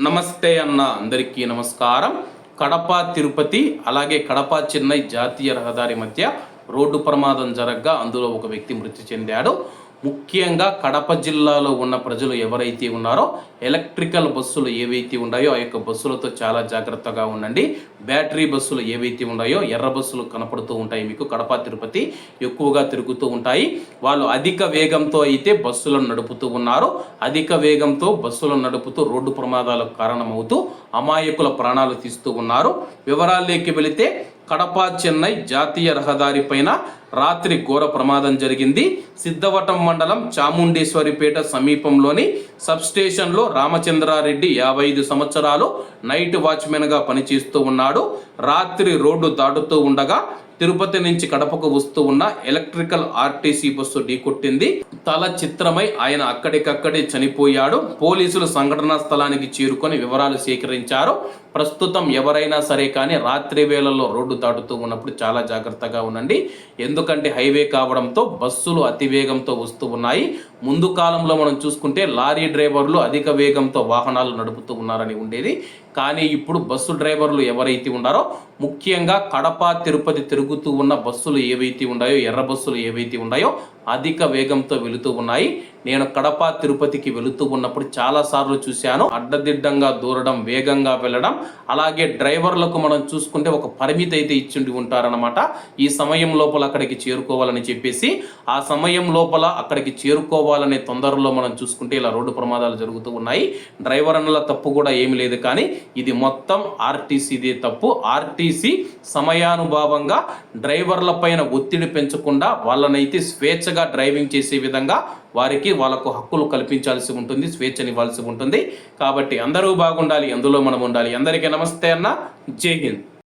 నమస్తే అన్న అందరికీ నమస్కారం. కడప తిరుపతి అలాగే కడప చెన్నై జాతీయ రహదారి మధ్య రోడ్డు ప్రమాదం జరగగా అందులో ఒక వ్యక్తి మృతి చెందాడు. ముఖ్యంగా కడప జిల్లాలో ఉన్న ప్రజలు ఎవరైతే ఉన్నారో ఎలక్ట్రికల్ బస్సులు ఏవైతే ఉన్నాయో ఆ యొక్క బస్సులతో చాలా జాగ్రత్తగా ఉండండి. బ్యాటరీ బస్సులు ఏవైతే ఉన్నాయో ఎర్ర బస్సులు కనపడుతూ ఉంటాయి, మీకు కడప తిరుపతి ఎక్కువగా తిరుగుతూ ఉంటాయి. వాళ్ళు అధిక వేగంతో అయితే బస్సులను నడుపుతూ ఉన్నారు. అధిక వేగంతో బస్సులను నడుపుతూ రోడ్డు ప్రమాదాలకు కారణమవుతూ అమాయకుల ప్రాణాలు తీస్తూ ఉన్నారు. వివరాల్లోకి వెళితే కడప చెన్నై జాతీయ రహదారి పైన రాత్రి ఘోర ప్రమాదం జరిగింది. సిద్ధవటం మండలం చాముండేశ్వరిపేట సమీపంలోని సబ్స్టేషన్లో రామచంద్రారెడ్డి 55 సంవత్సరాలు నైట్ వాచ్మెన్గా పనిచేస్తూ ఉన్నాడు. రాత్రి రోడ్డు దాటుతూ ఉండగా తిరుపతి నుంచి కడపకు వస్తూ ఉన్న ఎలక్ట్రికల్ ఆర్టీసీ బస్సు ఢీకొట్టింది. తల చిత్రమై ఆయన అక్కడికక్కడే చనిపోయాడు. పోలీసులు సంఘటనా స్థలానికి చేరుకొని వివరాలు సేకరించారు. ప్రస్తుతం ఎవరైనా సరే కానీ రాత్రి వేళల్లో రోడ్డు దాటుతూ ఉన్నప్పుడు చాలా జాగ్రత్తగా ఉండండి. ఎందుకంటే హైవే కావడంతో బస్సులు అతి వేగంతో వస్తూ ఉన్నాయి. ముందు కాలంలో మనం చూసుకుంటే లారీ డ్రైవర్లు అధిక వేగంతో వాహనాలు నడుపుతూ ఉన్నారని ఉండేది. కానీ ఇప్పుడు బస్సు డ్రైవర్లు ఎవరైతే ఉన్నారో ముఖ్యంగా కడప తిరుపతి తిరుగుతూ ఉన్న బస్సులు ఏవైతే ఉన్నాయో ఎర్ర బస్సులు ఏవైతే ఉన్నాయో అధిక వేగంతో వెళుతూ ఉన్నాయి. నేను కడప తిరుపతికి వెళుతూ ఉన్నప్పుడు చాలాసార్లు చూశాను. అడ్డదిడ్డంగా దూరడం, వేగంగా వెళ్ళడం. అలాగే డ్రైవర్లకు మనం చూసుకుంటే ఒక పరిమితి అయితే ఇచ్చిండి ఉంటారనమాట. ఈ సమయం లోపల అక్కడికి చేరుకోవాలని చెప్పేసి ఆ సమయం లోపల అక్కడికి చేరుకోవాలనే తొందరలో మనం చూసుకుంటే ఇలా రోడ్డు ప్రమాదాలు జరుగుతూ ఉన్నాయి. డ్రైవర్ అన్నల తప్పు కూడా ఏమి లేదు, కానీ ఇది మొత్తం ఆర్టీసీదే తప్పు. ఆర్టీసీ సమయానుభావంగా డ్రైవర్ల పైన ఒత్తిడి పెంచకుండా వాళ్ళనైతే స్వేచ్ఛగా డ్రైవింగ్ చేసే విధంగా వాళ్ళకు హక్కులు కల్పించాల్సి ఉంటుంది, స్వేచ్ఛనివ్వాల్సి ఉంటుంది. కాబట్టి అందరూ బాగుండాలి, అందులో మనం ఉండాలి. అందరికీ నమస్తే అన్న, జై హింద్.